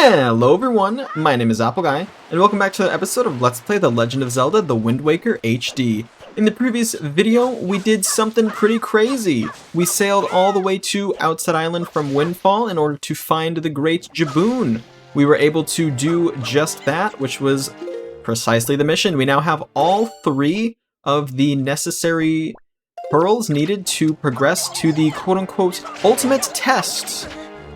Hello everyone, my name is Apple Guy, and welcome back to another episode of Let's Play The Legend of Zelda The Wind Waker HD. In the previous video, we did something pretty crazy. We sailed all the way to Outset Island from Windfall in order to find the Great Jaboon. We were able to do just that, which was precisely the mission. We now have all 3 of the necessary pearls needed to progress to the quote-unquote ultimate test.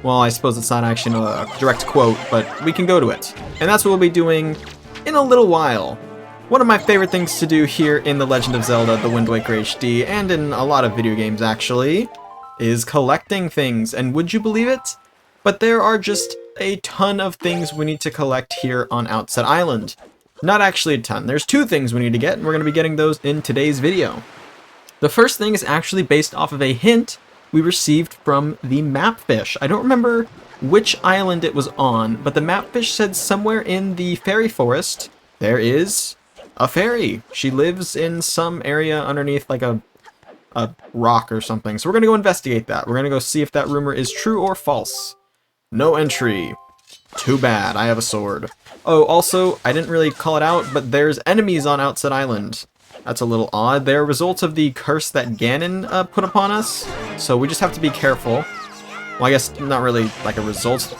Well, I suppose it's not actually a direct quote, but we can go to it. And that's what we'll be doing in a little while. One of my favorite things to do here in The Legend of Zelda The Wind Waker HD, and in a lot of video games actually, is collecting things. And would you believe it? But there are just a ton of things we need to collect here on Outset Island. Not actually a ton. There's 2 things we need to get, and we're going to be getting those in today's video. The first thing is actually based off of a hint we received from the mapfish. I don't remember which island it was on, but the mapfish said somewhere in the fairy forest there is a fairy. She lives in some area underneath like a rock or something. So we're gonna go investigate that. We're gonna go see if that rumor is true or false. No entry. Too bad, I have a sword. Oh, also, I didn't really call it out, but there's enemies on Outset Island. That's a little odd. They're a result of the curse that Ganon put upon us, so we just have to be careful. Well, I guess not really like a result.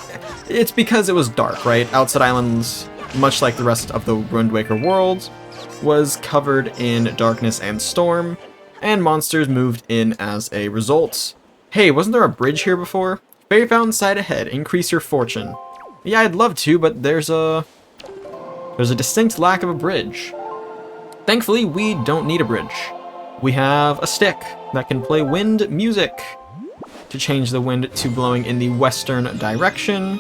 It's because it was dark, right? Outset Islands, much like the rest of the Wind Waker world, was covered in darkness and storm, and monsters moved in as a result. Hey, wasn't there a bridge here before? Fairy fountain side ahead. Increase your fortune. Yeah, I'd love to, but there's a distinct lack of a bridge. Thankfully, we don't need a bridge. We have a stick that can play wind music to change the wind to blowing in the western direction.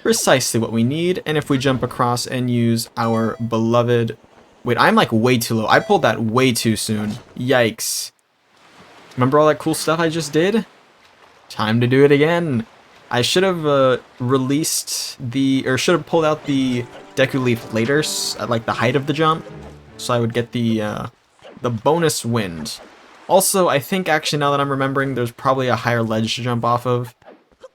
Precisely what we need. And if we jump across and use our beloved... Wait, I'm like way too low. I pulled that way too soon. Yikes. Remember all that cool stuff I just did? Time to do it again. I should have released the... or should have pulled out the Deku Leaf later at like the height of the jump. So I would get the bonus wind. Also, I think actually now that I'm remembering, there's probably a higher ledge to jump off of,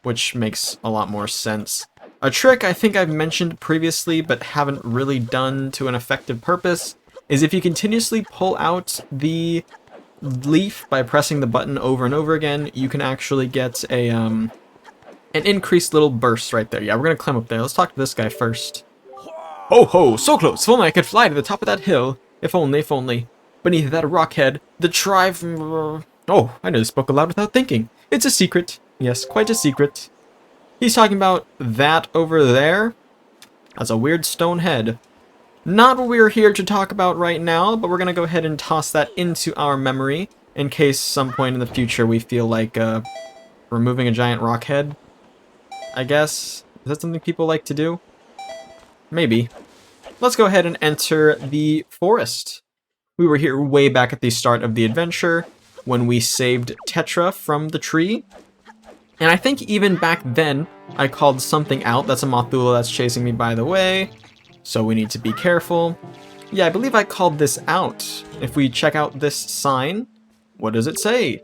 which makes a lot more sense. A trick I think I've mentioned previously but haven't really done to an effective purpose is if you continuously pull out the leaf by pressing the button over and over again, you can actually get a an increased little burst right there. Yeah, we're gonna climb up there. Let's talk to this guy first. Ho ho, so close! If only I could fly to the top of that hill. If only, if only. Beneath that rock head, the tribe... Oh, I nearly spoke aloud without thinking. It's a secret. Yes, quite a secret. He's talking about that over there. That's a weird stone head. Not what we're here to talk about right now, but we're gonna go ahead and toss that into our memory in case some point in the future we feel like removing a giant rock head. I guess. Is that something people like to do? Maybe. Let's go ahead and enter the forest. We were here way back at the start of the adventure when we saved Tetra from the tree. And I think even back then I called something out. That's a Mothula that's chasing me, by the way. So we need to be careful. Yeah, I believe I called this out. If we check out this sign, what does it say?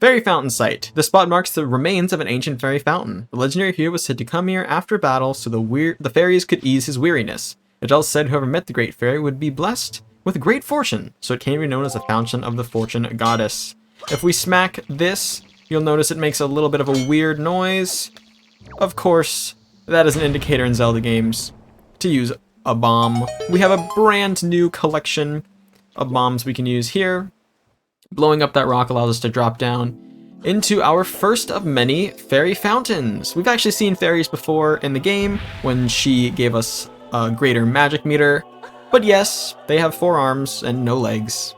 Fairy Fountain Site. The spot marks the remains of an ancient fairy fountain. The legendary hero was said to come here after battle so the fairies could ease his weariness. It also said whoever met the great fairy would be blessed with great fortune, so it came to be known as the Fountain of the Fortune Goddess. If we smack this, you'll notice it makes a little bit of a weird noise. Of course, that is an indicator in Zelda games to use a bomb. We have a brand new collection of bombs we can use here. Blowing up that rock allows us to drop down into our first of many fairy fountains. We've actually seen fairies before in the game when she gave us a greater magic meter. But yes, they have 4 arms and no legs.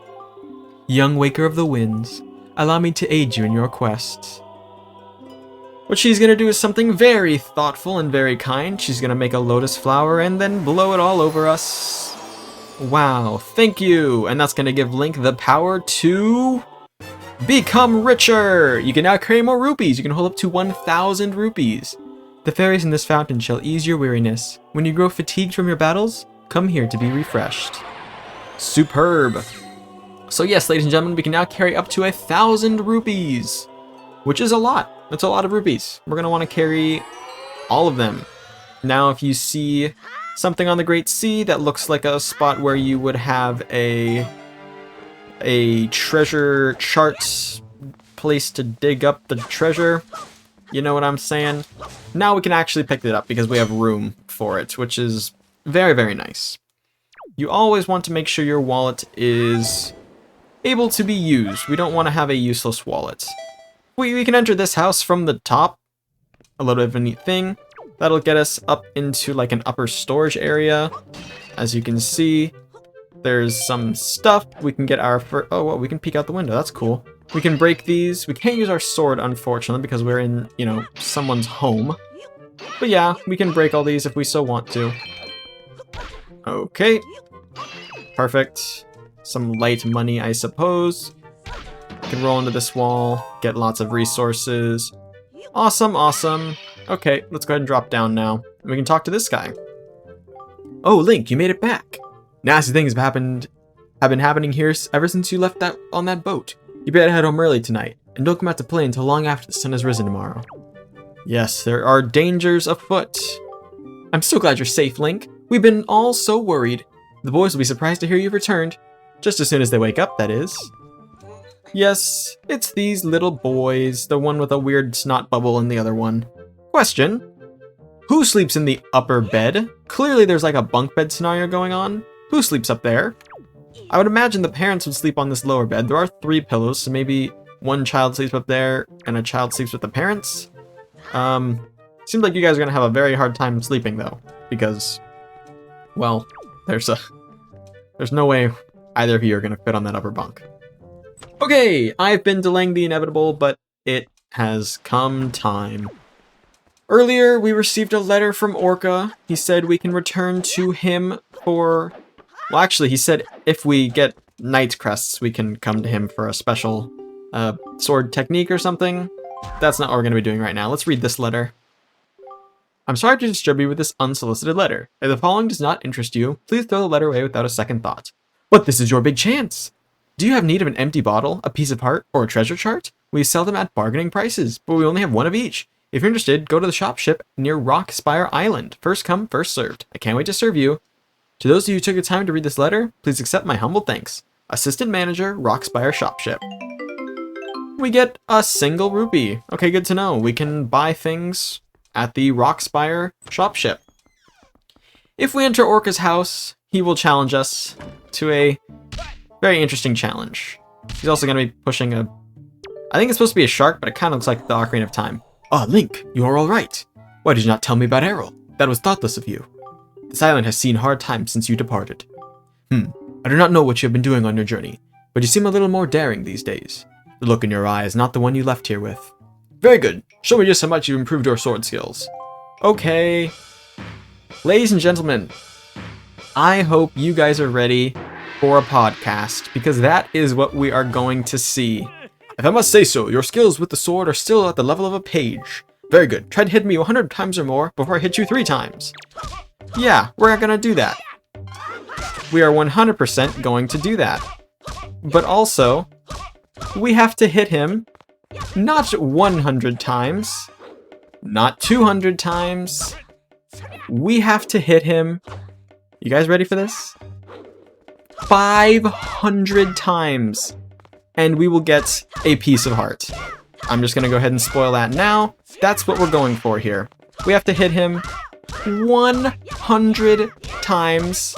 Young Waker of the Winds, allow me to aid you in your quest. What she's gonna do is something very thoughtful and very kind. She's gonna make a lotus flower and then blow it all over us. Wow, thank you! And that's gonna give Link the power to become richer! You can now carry more rupees. You can hold up to 1,000 rupees. The fairies in this fountain shall ease your weariness. When you grow fatigued from your battles, come here to be refreshed. Superb! So yes, ladies and gentlemen, we can now carry up to 1,000 rupees, which is a lot. That's a lot of rupees. We're gonna want to carry all of them. Now if you see something on the Great Sea that looks like a spot where you would have a treasure chart place to dig up the treasure, you know what I'm saying? Now we can actually pick it up because we have room for it, which is very, very nice. You always want to make sure your wallet is able to be used. We don't want to have a useless wallet. We can enter this house from the top. A little bit of a neat thing. That'll get us up into like an upper storage area. As you can see, there's some stuff. We can get our oh, well, we can peek out the window. That's cool. We can break these. We can't use our sword, unfortunately, because we're in, you know, someone's home. But yeah, we can break all these if we so want to. Okay. Perfect. Some light money, I suppose. We can roll into this wall, get lots of resources. Awesome, awesome. Okay, let's go ahead and drop down now. We can talk to this guy. Oh, Link, you made it back. Nasty things have been happening here ever since you left on that boat. You better head home early tonight, and don't come out to play until long after the sun has risen tomorrow. Yes, there are dangers afoot. I'm so glad you're safe, Link. We've been all so worried. The boys will be surprised to hear you've returned. Just as soon as they wake up, that is. Yes, it's these little boys, the one with a weird snot bubble and the other one. Question. Who sleeps in the upper bed? Clearly there's like a bunk bed scenario going on. Who sleeps up there? I would imagine the parents would sleep on this lower bed. There are 3 pillows, so maybe one child sleeps up there and a child sleeps with the parents. Seems like you guys are gonna have a very hard time sleeping though, because, well, there's no way either of you are gonna fit on that upper bunk. Okay, I've been delaying the inevitable, but it has come time. Earlier, we received a letter from Orca. He said we can return to him for... Well, actually, he said if we get Knight Crests, we can come to him for a special sword technique or something. That's not what we're going to be doing right now. Let's read this letter. I'm sorry to disturb you with this unsolicited letter. If the following does not interest you, please throw the letter away without a second thought. But this is your big chance! Do you have need of an empty bottle, a piece of heart, or a treasure chart? We sell them at bargaining prices, but we only have one of each. If you're interested, go to the shop ship near Rock Spire Island. First come, first served. I can't wait to serve you. To those of you who took the time to read this letter, please accept my humble thanks. Assistant Manager, Rock Spire Shop Ship. We get a single rupee. Okay, good to know. We can buy things at the Rock Spire Shop Ship. If we enter Orca's house, he will challenge us to a very interesting challenge. He's also going to be pushing a... I think it's supposed to be a shark, but it kind of looks like the Ocarina of Time. Ah, Link, you are all right. Why did you not tell me about Errol? That was thoughtless of you. This island has seen hard times since you departed. I do not know what you have been doing on your journey, but you seem a little more daring these days. The look in your eye is not the one you left here with. Very good. Show me just how much you've improved your sword skills. Okay. Ladies and gentlemen, I hope you guys are ready for a podcast, because that is what we are going to see. If I must say so, your skills with the sword are still at the level of a page. Very good. Try to hit me 100 times or more before I hit you 3 times. Yeah, we're gonna do that. We are 100% going to do that. But also, we have to hit him not 100 times, not 200 times. We have to hit him. You guys ready for this? 500 times. And we will get a piece of heart. I'm just going to go ahead and spoil that now. That's what we're going for here. We have to hit him 100 times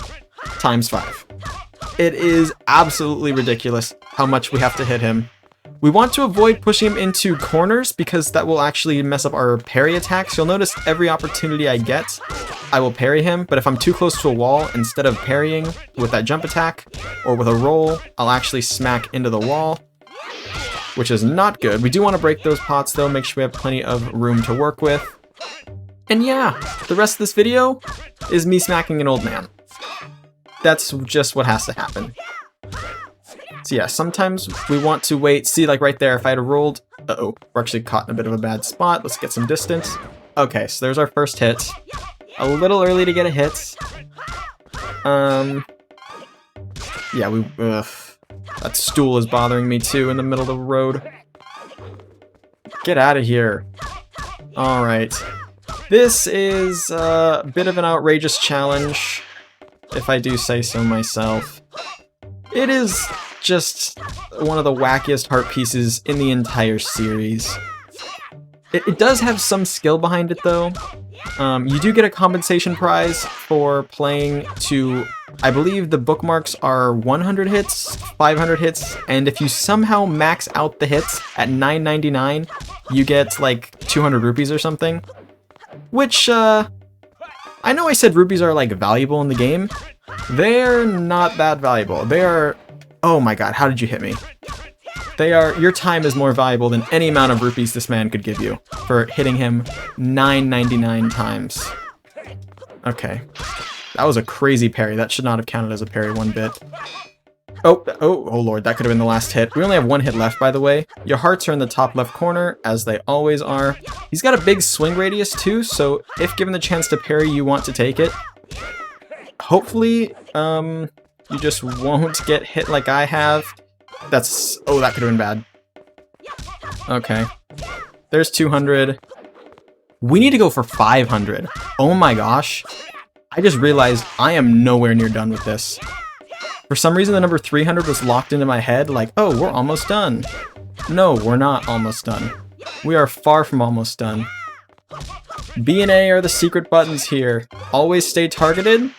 5. It is absolutely ridiculous how much we have to hit him. We want to avoid pushing him into corners because that will actually mess up our parry attacks. You'll notice every opportunity I get, I will parry him, but if I'm too close to a wall, instead of parrying with that jump attack or with a roll, I'll actually smack into the wall, which is not good. We do want to break those pots though, make sure we have plenty of room to work with. And yeah, the rest of this video is me smacking an old man. That's just what has to happen. So yeah, sometimes we want to wait. See, like right there, if I had rolled... Uh-oh, we're actually caught in a bit of a bad spot. Let's get some distance. Okay, so there's our first hit. A little early to get a hit. Yeah, that stool is bothering me too in the middle of the road. Get out of here. Alright. This is a bit of an outrageous challenge, if I do say so myself. It is just one of the wackiest heart pieces in the entire series. It does have some skill behind it though. You do get a compensation prize for playing to, I believe the bookmarks are 100 hits, 500 hits, and if you somehow max out the hits at $9.99, you get like 200 rupees or something. Which, I know I said rupees are like valuable in the game. They're not that valuable. They are, oh my god, how did you hit me? They are, your time is more valuable than any amount of rupees this man could give you for hitting him 9.99 times. Okay. That was a crazy parry. That should not have counted as a parry one bit. Oh lord, that could have been the last hit. We only have one hit left, by the way. Your hearts are in the top left corner, as they always are. He's got a big swing radius too, so if given the chance to parry, you want to take it. Hopefully, you just won't get hit like I have. That's, oh, that could have been bad. Okay. There's 200. We need to go for 500. Oh my gosh. I just realized I am nowhere near done with this. For some reason, the number 300 was locked into my head, like, oh, we're almost done. No, we're not almost done. We are far from almost done. B and A are the secret buttons here. Always stay targeted.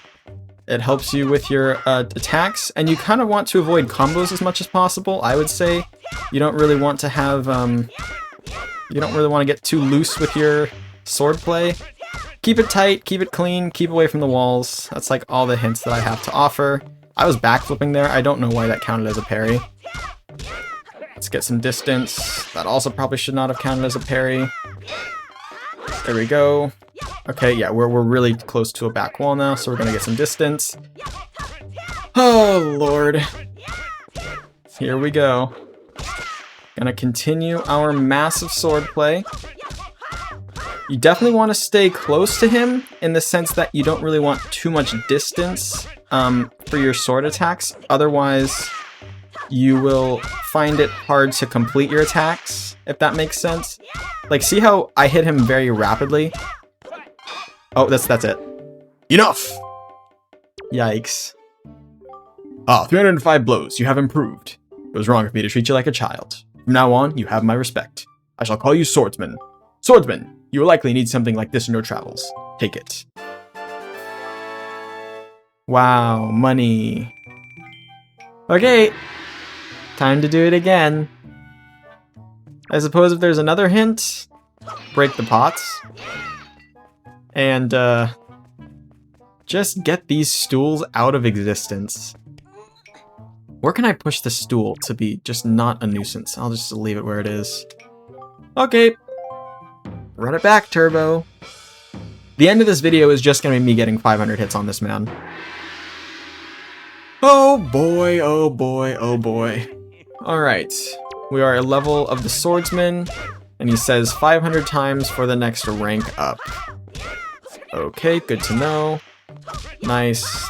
It helps you with your attacks, and you kind of want to avoid combos as much as possible, I would say. You don't really want to have, you don't really want to get too loose with your sword play. Keep it tight, keep it clean, keep away from the walls. That's like all the hints that I have to offer. I was backflipping there, I don't know why that counted as a parry. Let's get some distance. That also probably should not have counted as a parry. There we go. Okay, yeah, we're really close to a back wall now, so we're gonna get some distance. Oh, lord. Here we go. Gonna continue our massive sword play. You definitely want to stay close to him, in the sense that you don't really want too much distance for your sword attacks. Otherwise, you will find it hard to complete your attacks, if that makes sense. Like, see how I hit him very rapidly? Oh, that's it. Enough! Yikes. 305 blows. You have improved. It was wrong of me to treat you like a child. From now on, you have my respect. I shall call you Swordsman. Swordsman, you will likely need something like this in your travels. Take it. Wow, money. Okay. Time to do it again. I suppose if there's another hint, break the pots. And, just get these stools out of existence. Where can I push the stool to be just not a nuisance? I'll just leave it where it is. Okay. Run it back, Turbo. The end of this video is just gonna be me getting 500 hits on this man. Oh boy, oh boy, oh boy. Alright. We are a level of the Swordsman, and he says 500 times for the next rank up. Okay, good to know. Nice.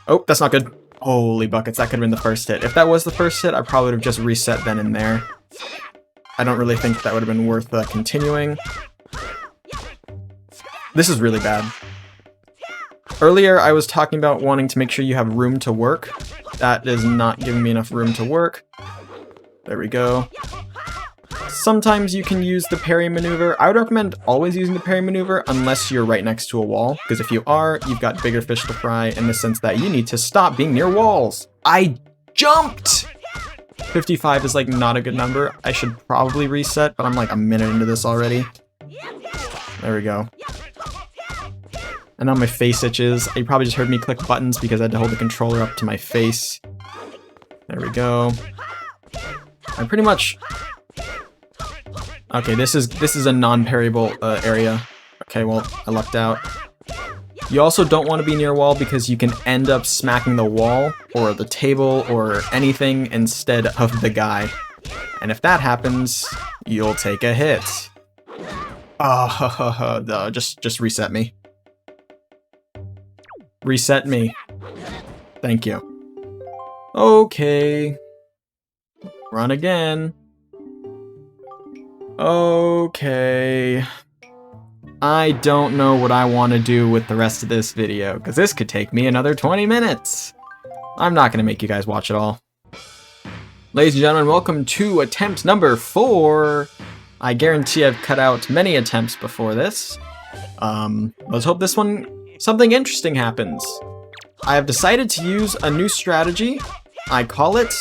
Oh, that's not good. Holy buckets, that could have been the first hit. If that was the first hit, I probably would have just reset then and there. I don't really think that would have been worth continuing. This is really bad. Earlier, I was talking about wanting to make sure you have room to work. That is not giving me enough room to work. There we go. Sometimes you can use the parry maneuver. I would recommend always using the parry maneuver unless you're right next to a wall, because if you are, you've got bigger fish to fry in the sense that you need to stop being near walls. I jumped! 55 is like not a good number. I should probably reset, but I'm like a minute into this already. There we go. And now my face itches. You probably just heard me click buttons because I had to hold the controller up to my face. There we go. I pretty much... Okay, this is a non-parryable area. Okay, well, I lucked out. You also don't want to be near a wall because you can end up smacking the wall or the table or anything instead of the guy. And if that happens, you'll take a hit. Oh, just reset me. Reset me. Thank you. Okay. Run again. Okay. I don't know what I want to do with the rest of this video, because this could take me another 20 minutes. I'm not going to make you guys watch it all. Ladies and gentlemen, welcome to attempt number 4. I guarantee I've cut out many attempts before this. Let's hope this one, something interesting happens. I have decided to use a new strategy. I call it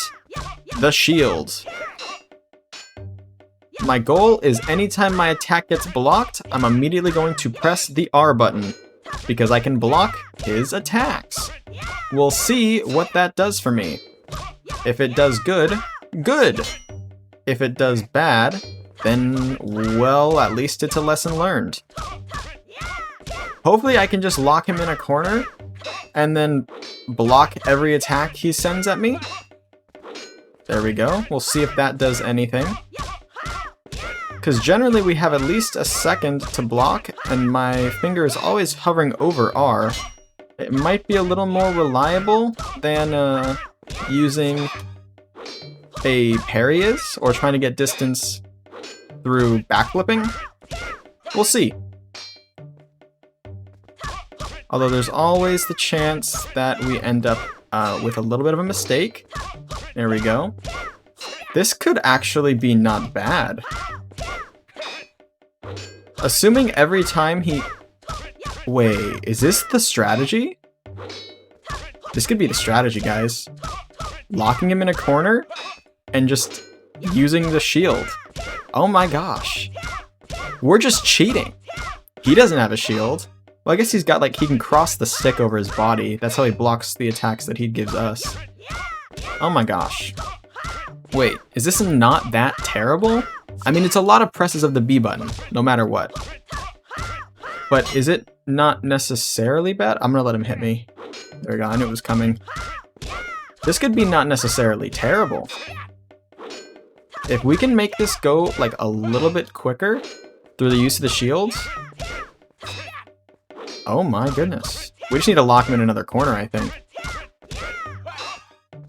the shield. My goal is anytime my attack gets blocked, I'm immediately going to press the R button, because I can block his attacks. We'll see what that does for me. If it does good, good. If it does bad, then, well, at least it's a lesson learned. Hopefully I can just lock him in a corner, and then block every attack he sends at me. There we go. We'll see if that does anything. Because generally we have at least a second to block, and my finger is always hovering over R. It might be a little more reliable than using a parry is, or trying to get distance through backflipping. We'll see. Although there's always the chance that we end up with a little bit of a mistake. There we go. This could actually be not bad. Assuming every time he... Wait, is this the strategy? This could be the strategy, guys. Locking him in a corner and just using the shield. Oh my gosh. We're just cheating. He doesn't have a shield. Well, I guess he's got, like, he can cross the stick over his body. That's how he blocks the attacks that he gives us. Oh my gosh. Wait, is this not that terrible? I mean, it's a lot of presses of the B button, no matter what. But is it not necessarily bad? I'm gonna let him hit me. There we go, I knew it was coming. This could be not necessarily terrible. If we can make this go, like, a little bit quicker through the use of the shields... Oh my goodness. We just need to lock him in another corner, I think.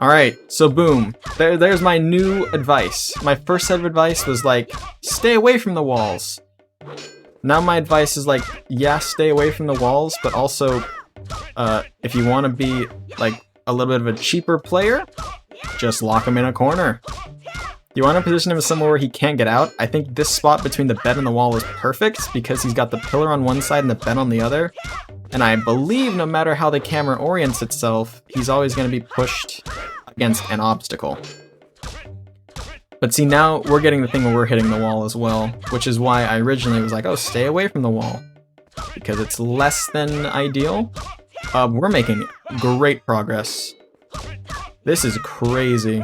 Alright, so boom. There's my new advice. My first set of advice was like, stay away from the walls. Now my advice is like, yeah, stay away from the walls, but also, if you want to be, like, a little bit of a cheaper player, just lock him in a corner. You want to position him somewhere where he can't get out. I think this spot between the bed and the wall is perfect, because he's got the pillar on one side and the bed on the other. And I believe no matter how the camera orients itself, he's always going to be pushed against an obstacle. But see, now we're getting the thing where we're hitting the wall as well, which is why I originally was like, oh, stay away from the wall, because it's less than ideal. We're making great progress. This is crazy.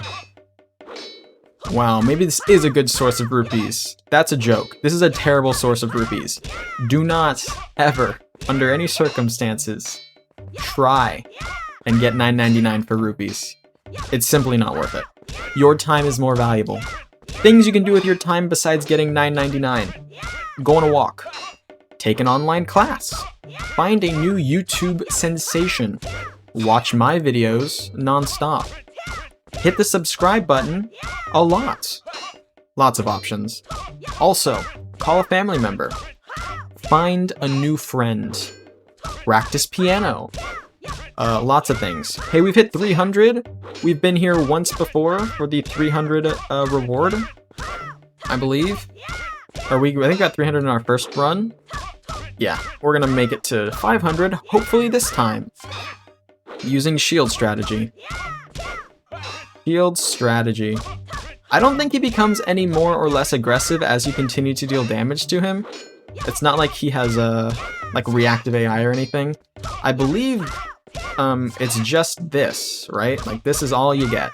Wow, maybe this is a good source of rupees. That's a joke. This is a terrible source of rupees. Do not ever, under any circumstances, try and get $9.99 for rupees. It's simply not worth it. Your time is more valuable. Things you can do with your time besides getting $9.99. Go on a walk. Take an online class. Find a new YouTube sensation. Watch my videos non-stop. Hit the subscribe button a lot. Lots of options. Also, call a family member. Find a new friend. Practice piano. Lots of things. Hey, we've hit 300. We've been here once before for the 300 reward, I believe. I think we got 300 in our first run. Yeah, we're gonna make it to 500, hopefully this time. Using shield strategy. Shield strategy. I don't think he becomes any more or less aggressive as you continue to deal damage to him. It's not like he has a, like, reactive AI or anything. I believe it's just this, right? Like, this is all you get.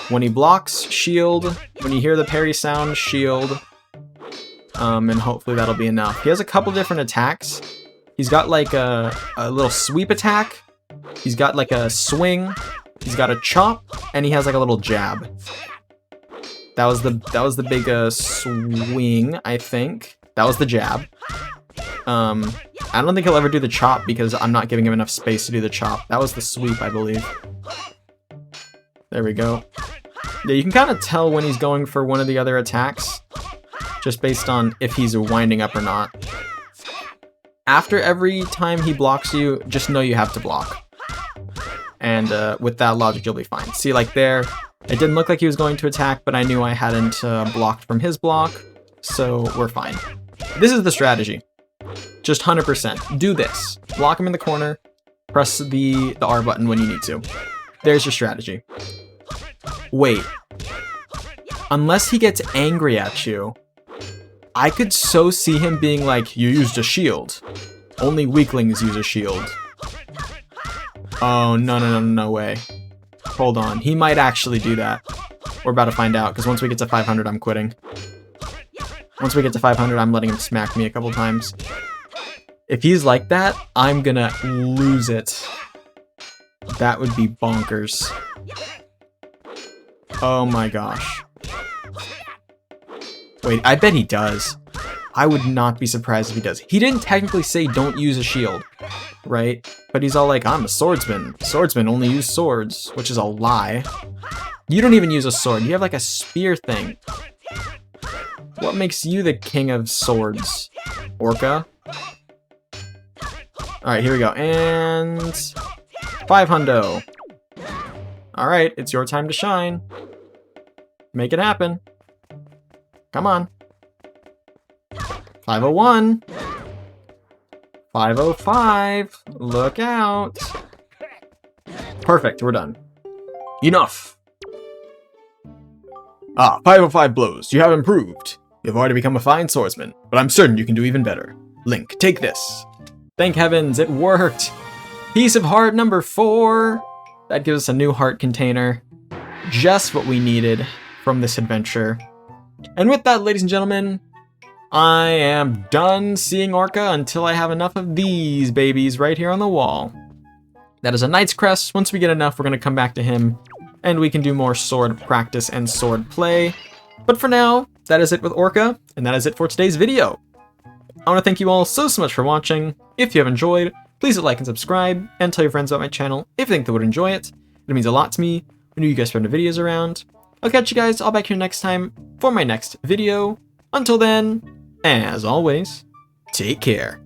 When he blocks, shield. When you hear the parry sound, shield. And hopefully that'll be enough. He has a couple different attacks. He's got, like, a little sweep attack. He's got, like, a swing. He's got a chop, and he has, like, a little jab. That was the big swing, I think. That was the jab. I don't think he'll ever do the chop because I'm not giving him enough space to do the chop. That was the sweep, I believe. There we go. Yeah, you can kind of tell when he's going for one of the other attacks, just based on if he's winding up or not. After every time he blocks you, just know you have to block. And with that logic, you'll be fine. See, like there, it didn't look like he was going to attack, but I knew I hadn't blocked from his block, so we're fine. This is the strategy. Just 100%. Do this. Block him in the corner. Press the R button when you need to. There's your strategy. Wait. Unless he gets angry at you, I could so see him being like, you used a shield. Only weaklings use a shield. Oh, no way. Hold on. He might actually do that. We're about to find out, because once we get to 500, I'm quitting. Once we get to 500, I'm letting him smack me a couple times. If he's like that, I'm gonna lose it. That would be bonkers. Oh my gosh. Wait, I bet he does. I would not be surprised if he does. He didn't technically say don't use a shield, right? But he's all like, I'm a swordsman. Swordsmen only use swords, which is a lie. You don't even use a sword. You have like a spear thing. What makes you the king of swords? Orca? Alright, here we go. And 500. Alright, it's your time to shine. Make it happen. Come on. 501. 505. Look out. Perfect, we're done. Enough. 505 blows. You have improved. You've already become a fine swordsman, but I'm certain you can do even better. Link, take this. Thank heavens, it worked. Piece of heart number 4. That gives us a new heart container. Just what we needed from this adventure. And with that, ladies and gentlemen, I am done seeing Orca until I have enough of these babies right here on the wall. That is a Knight's Crest. Once we get enough, we're going to come back to him, and we can do more sword practice and sword play. But for now, that is it with Orca, and that is it for today's video. I want to thank you all so much for watching. If you have enjoyed, please hit like and subscribe, and tell your friends about my channel if you think they would enjoy it. It means a lot to me when you guys spread the videos around. I'll catch you guys all back here next time for my next video. Until then, as always, take care.